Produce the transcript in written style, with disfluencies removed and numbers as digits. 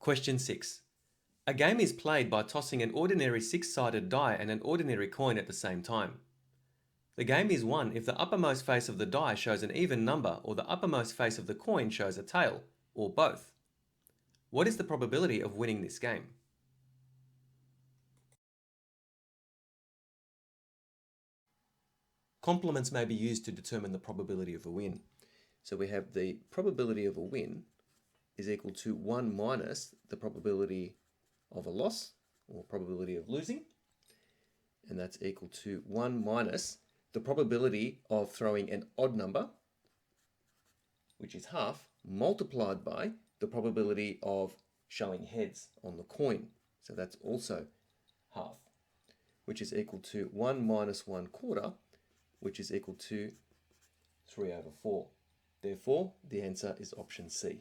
Question 6. A game is played by tossing an ordinary 6-sided die and an ordinary coin at the same time. The game is won if the uppermost face of the die shows an even number or the uppermost face of the coin shows a tail, or both. What is the probability of winning this game? Complements may be used to determine the probability of a win. So we have the probability of a win is equal to 1 minus the probability of a loss, or probability of losing, and that's equal to 1 minus the probability of throwing an odd number, which is half, multiplied by the probability of showing heads on the coin. So that's also half, which is equal to 1 minus 1/4, which is equal to 3/4. Therefore, the answer is option C.